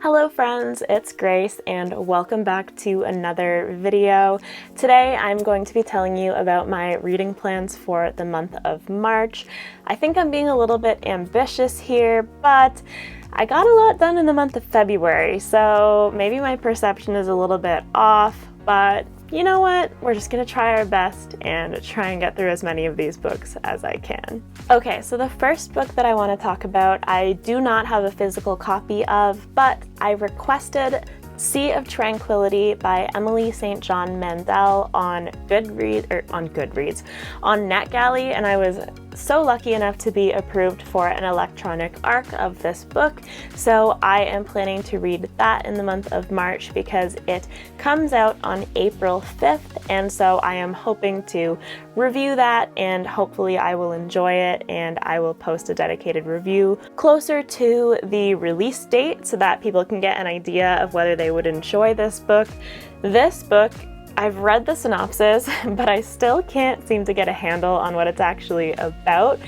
Hello friends, it's Grace and welcome back to another video. Today I'm going to be telling you about my reading plans for the month of March. I think I'm being a little bit ambitious here, but I got a lot done in the month of February, so maybe my perception is a little bit off, but you know what? We're just gonna try our best and try and get through as many of these books as I can. Okay, so the first book that I want to talk about, I do not have a physical copy of, but I requested Sea of Tranquility by Emily St. John Mandel on NetGalley, and I was so lucky enough to be approved for an electronic ARC of this book, so I am planning to read that in the month of March because it comes out on April 5th, and so I am hoping to review that and hopefully I will enjoy it, and I will post a dedicated review closer to the release date so that people can get an idea of whether they would enjoy this book. This book, I've read the synopsis, but I still can't seem to get a handle on what it's actually about.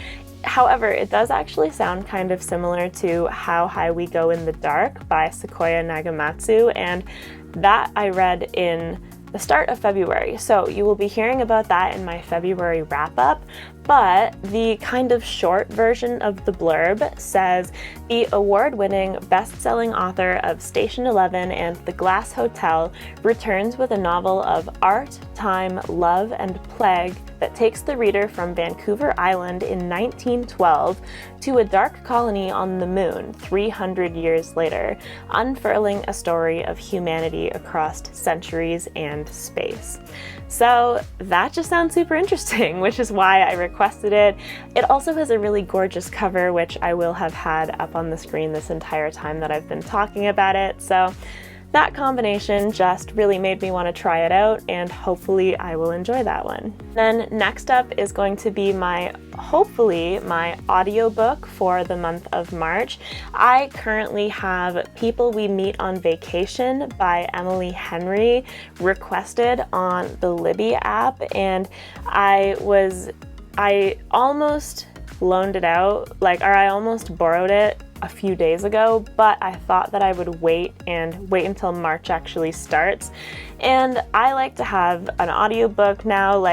However, it does actually sound kind of similar to How High We Go in the Dark by Sequoia Nagamatsu, and that I read in the start of February. So you will be hearing about that in my February wrap-up, but the kind of short version of the blurb says, the award-winning best-selling author of Station 11 and The Glass Hotel returns with a novel of art, time, love, and plague that takes the reader from Vancouver Island in 1912 to a dark colony on the moon 300 years later, unfurling a story of humanity across centuries and space. So that just sounds super interesting, which is why I requested it. It also has a really gorgeous cover, which I will have had up on the screen this entire time that I've been talking about it. So that combination just really made me want to try it out, and hopefully I will enjoy that one. Then next up is going to be hopefully my audiobook for the month of March. I currently have People We Meet on Vacation by Emily Henry requested on the Libby app, and I almost loaned it out, I almost borrowed it a few days ago, but I thought that I would wait until March actually starts. And I like to have an audiobook now,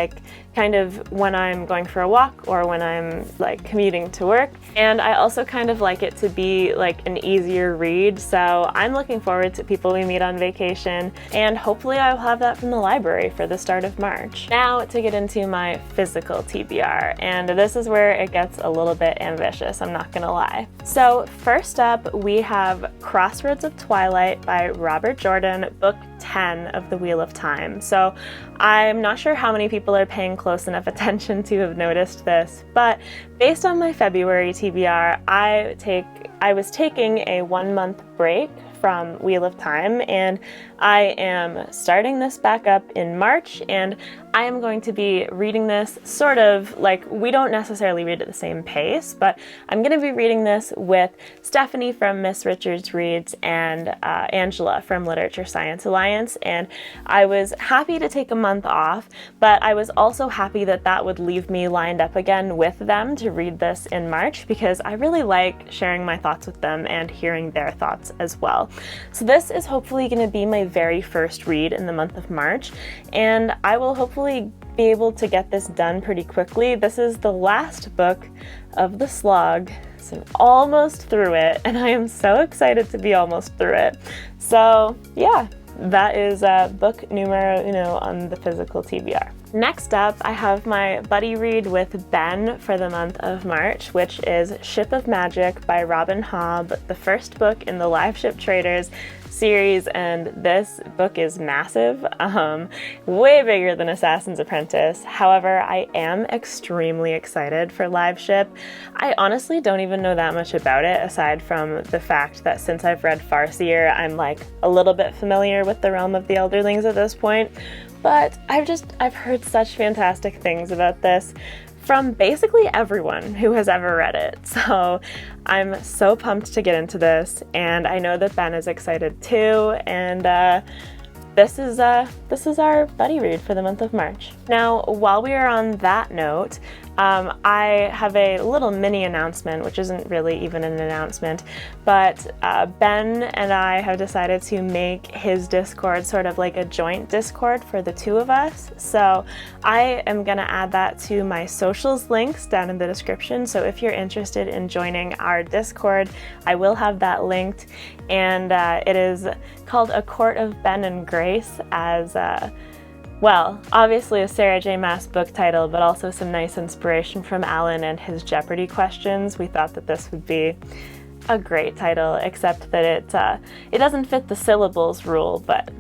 kind of when I'm going for a walk or when I'm commuting to work. And I also kind of like it to be an easier read, so I'm looking forward to People We Meet on Vacation, and hopefully I'll have that from the library for the start of March. Now to get into my physical TBR, and this is where it gets a little bit ambitious, I'm not gonna lie. So first up we have Crossroads of Twilight by Robert Jordan, book 10 of the Wheel of Time. So I'm not sure how many people are paying close enough attention to have noticed this, but based on my February TBR, I was taking a 1-month break from Wheel of Time, and I am starting this back up in March, and I am going to be reading this sort of we don't necessarily read at the same pace, but I'm going to be reading this with Stephanie from Miss Richards Reads and Angela from Literature Science Alliance, and I was happy to take a month off, but I was also happy that that would leave me lined up again with them to read this in March, because I really like sharing my thoughts with them and hearing their thoughts as well. So this is hopefully going to be my very first read in the month of March, and I will hopefully be able to get this done pretty quickly. This is the last book of the slog, so I'm almost through it, and I am so excited to be almost through it. So yeah, that is book numero uno on the physical TBR. Next up, I have my buddy read with Ben for the month of March, which is Ship of Magic by Robin Hobb, the first book in the Live Ship Traders series, and this book is massive, way bigger than Assassin's Apprentice. However, I am extremely excited for Live Ship. I honestly don't even know that much about it, aside from the fact that since I've read Farseer, I'm a little bit familiar with the realm of the Elderlings at this point. But I've heard such fantastic things about this from basically everyone who has ever read it. So I'm so pumped to get into this, and I know that Ben is excited too, and this is our buddy read for the month of March. Now, while we are on that note, I have a little mini announcement, which isn't really even an announcement, but Ben and I have decided to make his Discord sort of like a joint Discord for the two of us. So I am going to add that to my socials links down in the description. So if you're interested in joining our Discord, I will have that linked. And it is called A Court of Ben and Grace, as well, obviously a Sarah J. Maas book title, but also some nice inspiration from Alan and his Jeopardy questions. We thought that this would be a great title, except that it doesn't fit the syllables rule, but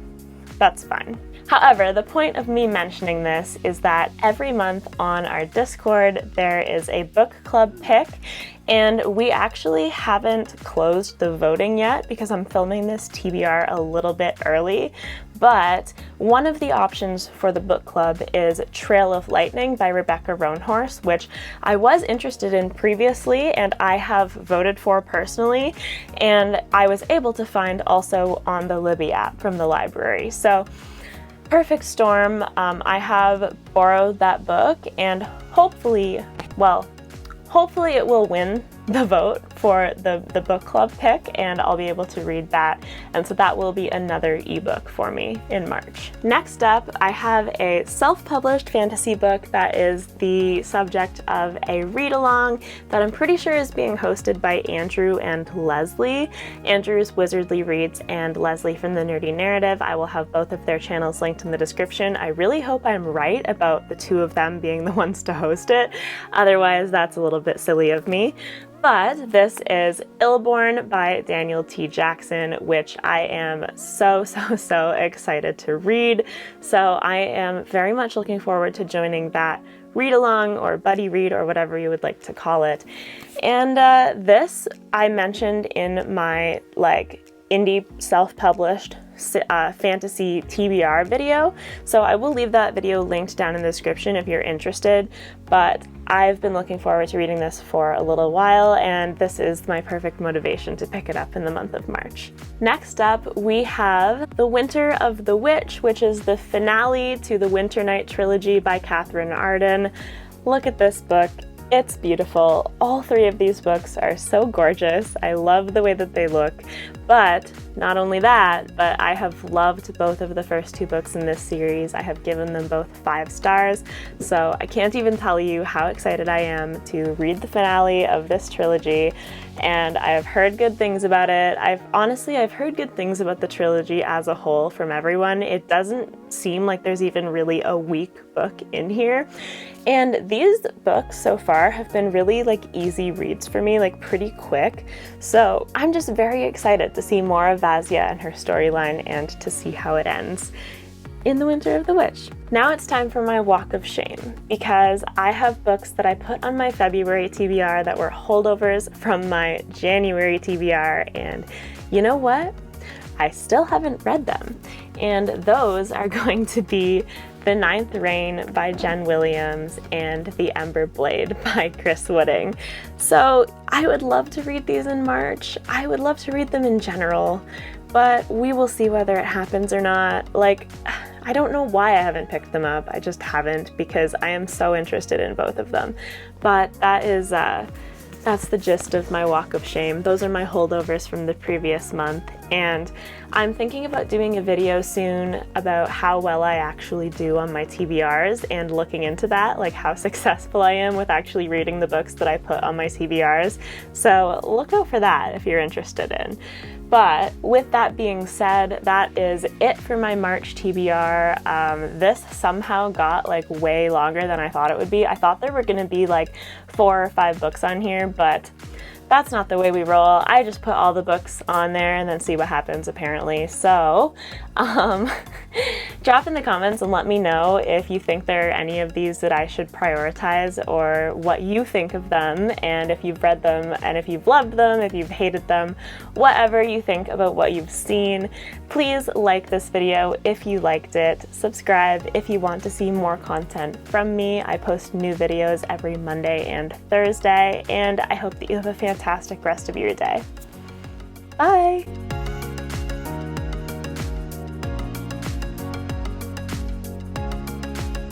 that's fine. However, the point of me mentioning this is that every month on our Discord there is a book club pick, and we actually haven't closed the voting yet because I'm filming this TBR a little bit early. But one of the options for the book club is Trail of Lightning by Rebecca Roanhorse, which I was interested in previously and I have voted for personally, and I was able to find also on the Libby app from the library. So perfect storm. I have borrowed that book, and hopefully it will win the vote for the book club pick, and I'll be able to read that, and so that will be another ebook for me in March. Next up, I have a self-published fantasy book that is the subject of a read-along that I'm pretty sure is being hosted by Andrew and Leslie. Andrew's Wizardly Reads and Leslie from The Nerdy Narrative. I will have both of their channels linked in the description. I really hope I'm right about the two of them being the ones to host it, otherwise that's a little bit silly of me. But this is Illborn by Daniel T. Jackson, which I am so excited to read. So I am very much looking forward to joining that read-along or buddy read or whatever you would like to call it. And this I mentioned in my indie self-published fantasy TBR video, so I will leave that video linked down in the description if you're interested, but I've been looking forward to reading this for a little while, and this is my perfect motivation to pick it up in the month of March. Next up, we have The Winter of the Witch, which is the finale to the Winter Night trilogy by Catherine Arden. Look at this book. It's beautiful. All three of these books are so gorgeous. I love the way that they look. But not only that, but I have loved both of the first two books in this series. I have given them both 5 stars. So I can't even tell you how excited I am to read the finale of this trilogy. And I have heard good things about it. I've heard good things about the trilogy as a whole from everyone. It doesn't seem like there's even really a weak book in here. And these books so far have been really easy reads for me, pretty quick. So I'm just very excited to see more of Vazia and her storyline and to see how it ends in The Winter of the Witch. Now it's time for my walk of shame, because I have books that I put on my February TBR that were holdovers from my January TBR, and you know what? I still haven't read them, and those are going to be The Ninth Reign by Jen Williams and The Ember Blade by Chris Wooding. So I would love to read these in March. I would love to read them in general, but we will see whether it happens or not. I don't know why I haven't picked them up. I just haven't, because I am so interested in both of them. But that's the gist of my walk of shame. Those are my holdovers from the previous month, and I'm thinking about doing a video soon about how well I actually do on my TBRs and looking into that, how successful I am with actually reading the books that I put on my TBRs. So look out for that if you're interested in. But with that being said, that is it for my March TBR. This somehow got way longer than I thought it would be. I thought there were gonna be 4 or 5 books on here, but that's not the way we roll. I just put all the books on there and then see what happens, apparently. So drop in the comments and let me know if you think there are any of these that I should prioritize, or what you think of them, and if you've read them, and if you've loved them, if you've hated them, whatever you think about what you've seen. Please like this video if you liked it. Subscribe if you want to see more content from me. I post new videos every Monday and Thursday, and I hope that you have a fantastic rest of your day. Bye!